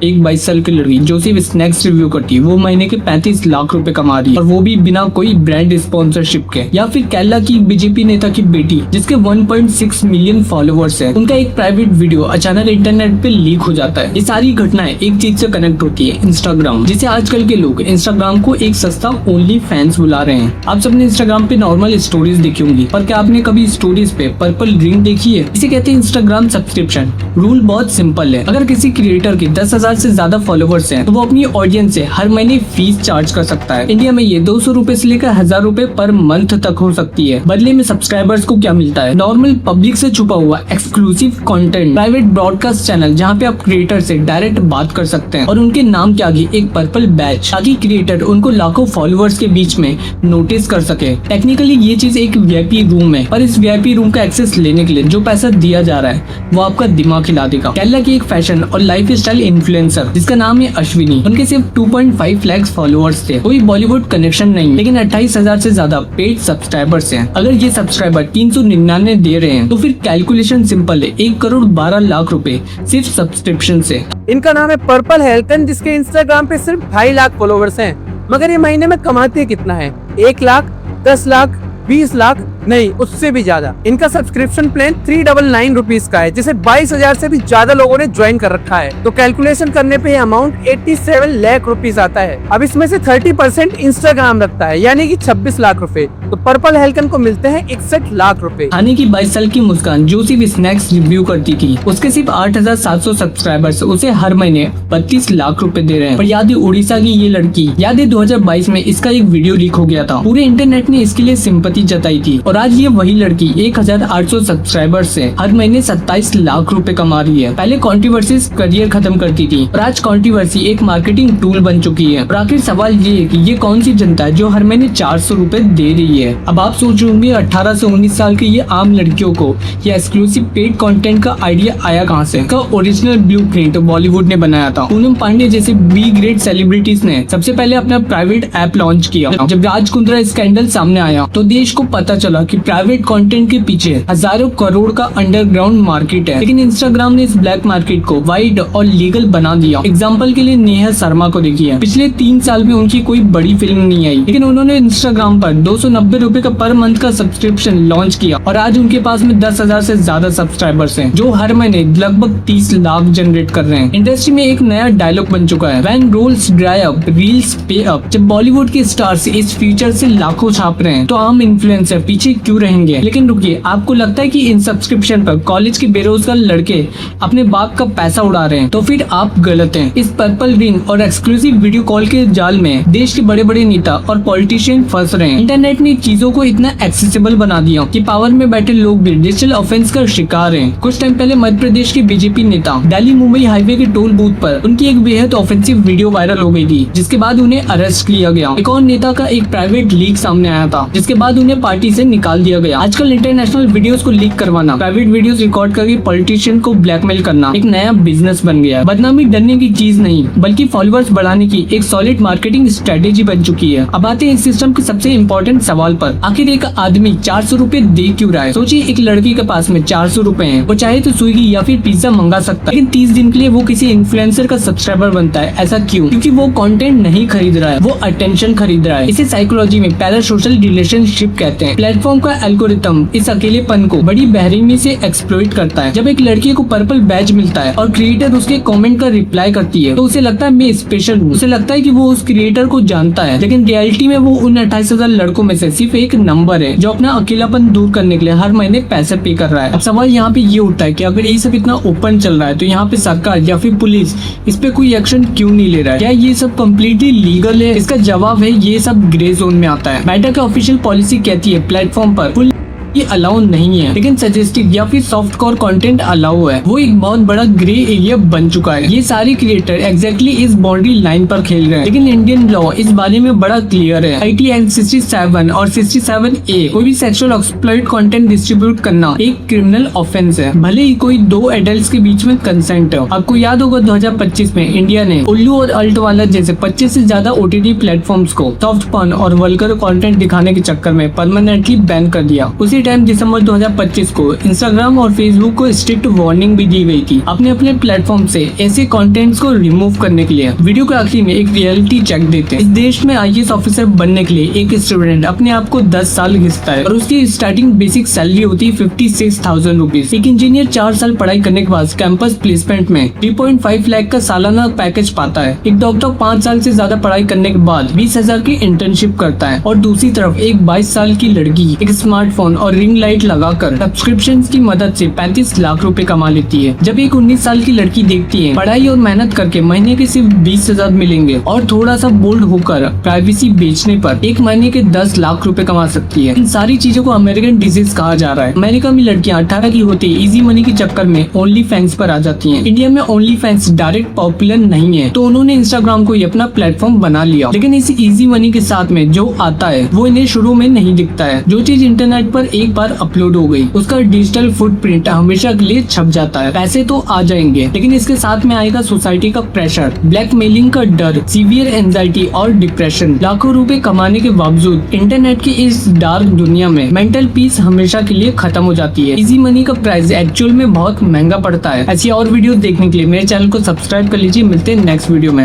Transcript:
एक 22 साल की लड़की जो सिर्फ स्नैक्स रिव्यू करती है वो महीने के 35 लाख रुपए कमा रही है, और वो भी बिना कोई ब्रांड स्पॉन्सरशिप के। या फिर केरला की बीजेपी नेता की बेटी जिसके 1.6 मिलियन फॉलोअर्स हैं, उनका एक प्राइवेट वीडियो अचानक इंटरनेट पे लीक हो जाता है। ये सारी घटनाएं एक चीज से कनेक्ट होती है, इंस्टाग्राम। जिसे आजकल के लोग इंस्टाग्राम को एक सस्ता ओनली फैंस बुला रहे हैं। आप सबने इंस्टाग्राम पे नॉर्मल स्टोरीज देखी होंगी, पर क्या आपने कभी स्टोरीज पे पर्पल रिंग देखी है? इसे कहते हैं इंस्टाग्राम सब्सक्रिप्शन। रूल बहुत सिंपल है, अगर किसी क्रिएटर के 10,000 से ज्यादा फॉलोवर्स हैं तो वो अपनी ऑडियंस से हर महीने फीस चार्ज कर सकता है। इंडिया में ये 200 रुपए से लेकर 1000 रुपए पर मंथ तक हो सकती है। बदले में सब्सक्राइबर्स को क्या मिलता है? नॉर्मल पब्लिक से छुपा हुआ exclusive content, private broadcast channel जहाँ पे आप क्रिएटर से डायरेक्ट बात कर सकते हैं, और उनके नाम के आगे एक पर्पल बैच, ताकि क्रिएटर उनको लाखों फॉलोअर्स के बीच में नोटिस कर सके। टेक्निकली ये चीज एक वीआईपी रूम है, और इस वीआईपी रूम का एक्सेस लेने के लिए जो पैसा दिया जा रहा है वो आपका दिमाग हिला देगा। केरला की एक फैशन और लाइफ स्टाइल इन्फ्लुएंसर जिसका नाम है अश्विनी, उनके सिर्फ 2.5 लाख फॉलोअर्स थे। कोई बॉलीवुड कनेक्शन नहीं, लेकिन 28,000 से ज्यादा पेड सब्सक्राइबर्स हैं। अगर ये सब्सक्राइबर 399 दे रहे हैं तो फिर कैलकुलेशन सिंपल है, 1,12,00,000 रुपए सिर्फ सब्सक्रिप्शन से। इनका नाम है पर्पल हेल्कन, जिसके इंस्टाग्राम पे सिर्फ 2.5 लाख फॉलोवर्स हैं। मगर ये महीने में कमाते कितना है? 1 लाख, 10 लाख, 20 लाख? नहीं, उससे भी ज्यादा। इनका सब्सक्रिप्शन प्लान 399 रुपीज का है, जिसे 22,000 से भी ज्यादा लोगों ने ज्वाइन कर रखा है। तो कैलकुलेशन करने पे अमाउंट 87 लाख रुपीज आता है। अब इसमें से 30% इंस्टाग्राम रखता है, यानी कि 26 लाख रुपए। तो पर्पल हेल्कन को मिलते हैं 61 लाख रुपए। खाने की 22 साल की मुस्कान जो सिर्फ स्नैक्स रिव्यू करती थी, उसके सिर्फ 8,700 सब्सक्राइबर्स उसे हर महीने 32 लाख रुपए दे रहे हैं। पर याद है उड़ीसा की ये लड़की, याद है 2022 में इसका एक वीडियो लीक हो गया था। पूरे इंटरनेट ने इसके लिए सिंपैथी जताई थी, और आज ये वही लड़की 1,800 सब्सक्राइबर्स से हर महीने 27 लाख रुपए कमा रही है। पहले कंट्रोवर्सी करियर खत्म करती थी, और आज कंट्रोवर्सी एक मार्केटिंग टूल बन चुकी है। और आखिर सवाल ये है कि ये कौन सी जनता है जो हर महीने 400 रुपए दे रही है? अब आप सोच रहे होंगे 18 से 19 साल की ये आम लड़कियों को ये एक्सक्लूसिव पेड कंटेंट का आइडिया आया कहाँ से? का ओरिजिनल ब्लूप्रिंट बॉलीवुड ने बनाया था। पूनम पांडे जैसे बी ग्रेड सेलिब्रिटीज ने सबसे पहले अपना प्राइवेट ऐप लॉन्च किया। जब राज कुंद्रा स्कैंडल सामने आया तो देश को पता चला कि प्राइवेट कंटेंट के पीछे हजारों करोड़ का अंडरग्राउंड मार्केट है। लेकिन इंस्टाग्राम ने इस ब्लैक मार्केट को वाइड और लीगल बना दिया। एग्जांपल के लिए नेहा शर्मा को देखिए, पिछले 3 साल में उनकी कोई बड़ी फिल्म नहीं आई, लेकिन उन्होंने इंस्टाग्राम पर 290 रुपए का पर मंथ का सब्सक्रिप्शन लॉन्च किया, और आज उनके पास में 10,000 से ज्यादा सब्सक्राइबर्स हैं, जो हर महीने लगभग 30 लाख जनरेट कर रहे हैं। इंडस्ट्री में एक नया डायलॉग बन चुका है, when rolls dry up reels pay up. जब बॉलीवुड के स्टार्स इस फीचर से लाखों छाप रहे हैं तो आम इन्फ्लुएंसर पीछे क्यों रहेंगे? लेकिन रुकिए, आपको लगता है कि इन सब्सक्रिप्शन पर कॉलेज के बेरोजगार लड़के अपने बाप का पैसा उड़ा रहे हैं? तो फिर आप गलत हैं। इस पर्पल रिंग और एक्सक्लूसिव वीडियो कॉल के जाल में देश के बड़े बड़े नेता और पॉलिटिशियन फंस रहे हैं। इंटरनेट ने चीजों को इतना एक्सेसिबल बना दिया कि पावर में बैठे लोग भी डिजिटल ऑफेंस का शिकार हैं। कुछ टाइम पहले मध्य प्रदेश के बीजेपी नेता दिल्ली मुंबई हाईवे के टोल बूथ पर उनकी एक बेहद ऑफेंसिव वीडियो वायरल हो गई थी, जिसके बाद उन्हें अरेस्ट किया गया। एक और नेता का एक प्राइवेट लीक सामने आया था, जिसके बाद उन्हें पार्टी से निकाल दिया गया। आजकल इंटरनेशनल वीडियोस को लीक करवाना, प्राइवेट वीडियोस रिकॉर्ड करके पॉलिटिशियन को ब्लैकमेल करना एक नया बिजनेस बन गया है। बदनामी डरने की चीज नहीं, बल्कि फॉलोअर्स बढ़ाने की एक सॉलिड मार्केटिंग स्ट्रेटेजी बन चुकी है। अब आते हैं इस सिस्टम के सबसे इम्पोर्टेंट सवाल पर, आखिर एक आदमी 400 रुपए दे क्यों रहा है? सोचिए, एक लड़की के पास में 400 रुपए हैं, वो चाहे तो स्विगी या फिर पिज्जा मंगा सकता है, लेकिन 30 दिन के लिए वो किसी इन्फ्लुएंसर का सब्सक्राइबर बनता है। ऐसा क्यों? क्योंकि वो कंटेंट नहीं खरीद रहा है, वो अटेंशन खरीद रहा है। इसे साइकोलॉजी में पैरासोशल रिलेशनशिप कहते हैं। प्लेटफॉर्म का एल्गोरिथम इस अकेलेपन को बड़ी बेरहमी से एक्सप्लॉइट करता है। जब एक लड़की को पर्पल बैज मिलता है और क्रिएटर उसके कमेंट का रिप्लाई करती है तो उसे लगता है मैं स्पेशल हूँ, उसे लगता है कि वो उस क्रिएटर को जानता है। लेकिन रियलिटी में वो उन 28,000 लड़कों में से सिर्फ एक नंबर है जो अपना अकेलापन दूर करने के लिए हर महीने पैसे पे कर रहा है। अब सवाल यहाँ पे ये उठता है कि अगर ये सब इतना ओपन चल रहा है तो यहाँ पे सरकार या फिर पुलिस इस पे कोई एक्शन क्यों नहीं ले रहा है? क्या ये सब कम्प्लीटली लीगल है? इसका जवाब है ये सब ग्रे जोन में आता है। मेटा की ऑफिशियल पॉलिसी कहती है प्लेटफॉर्म पर फुल ये अलाउ नहीं है, लेकिन सजेस्टिव या फिर सॉफ्ट कोर कंटेंट अलाउ है। वो एक बहुत बड़ा ग्रे एरिया बन चुका है। ये सारे क्रिएटर एग्जैक्टली इस बाउंड्री लाइन पर खेल रहे हैं, लेकिन इंडियन लॉ इस बारे में बड़ा क्लियर है। IT Act 67 और 67A कोई भी सेक्सुअल एक्सप्लॉइट कंटेंट डिस्ट्रीब्यूट करना एक क्रिमिनल ऑफेंस है, भले ही कोई 2 एडल्ट्स के बीच में कंसेंट हो। आपको याद होगा 2025 में इंडिया ने उल्लू और अल्ट वाला जैसे 25 से ज्यादा OTT प्लेटफॉर्म्स को सॉफ्ट पॉर्न और वल्गर कंटेंट दिखाने के चक्कर में परमानेंटली बैन कर दिया। उसी टाइम दिसंबर 2025 को इंस्टाग्राम और फेसबुक को स्ट्रिक्ट वार्निंग भी दी गई थी अपने अपने प्लेटफॉर्म से ऐसे कंटेंट्स को रिमूव करने के लिए। वीडियो के आखिरी में एक रियलिटी चेक देते हैं। इस देश में आईएएस ऑफिसर बनने के लिए एक स्टूडेंट अपने आप को 10 साल घिसता है और उसकी स्टार्टिंग बेसिक सैलरी होती है 56,000 रुपीज। एक इंजीनियर 4 साल पढ़ाई करने के बाद कैंपस प्लेसमेंट में 3.5 लाख का सालाना पैकेज पाता है। एक डॉक्टर 5 साल से ज्यादा पढ़ाई करने के बाद 20,000 की इंटर्नशिप करता है और दूसरी तरफ एक 22 साल की लड़की एक स्मार्टफोन और रिंग लाइट लगाकर सब्सक्रिप्शन की मदद से 35 लाख रुपए कमा लेती है। जब एक 19 साल की लड़की देखती है पढ़ाई और मेहनत करके महीने के सिर्फ 20,000 मिलेंगे और थोड़ा सा बोल्ड होकर प्राइवेसी बेचने पर एक महीने के 10 लाख रुपए कमा सकती है। इन सारी चीजों को अमेरिकन डिजीज कहा जा रहा है। अमेरिका में लड़कियां 18 की होती इजी मनी के चक्कर में ओनली फैंस पर आ जाती हैं। इंडिया में ओनली फैंस डायरेक्ट पॉपुलर नहीं है, तो उन्होंने इंस्टाग्राम को ही अपना प्लेटफॉर्म बना लिया। लेकिन इस इजी मनी के साथ में जो आता है वो इन्हें शुरू में नहीं दिखता है। जो चीज इंटरनेट पर एक बार अपलोड हो गई उसका डिजिटल फुटप्रिंट हमेशा के लिए छप जाता है। पैसे तो आ जाएंगे लेकिन इसके साथ में आएगा सोसाइटी का प्रेशर, ब्लैकमेलिंग का डर, सीवियर एंजाइटी और डिप्रेशन। लाखों रुपए कमाने के बावजूद इंटरनेट की इस डार्क दुनिया में मेंटल पीस हमेशा के लिए खत्म हो जाती है। इजी मनी का प्राइस एक्चुअल में बहुत महंगा पड़ता है। ऐसी और वीडियो देखने के लिए मेरे चैनल को सब्सक्राइब कर लीजिए। मिलते हैं नेक्स्ट वीडियो में।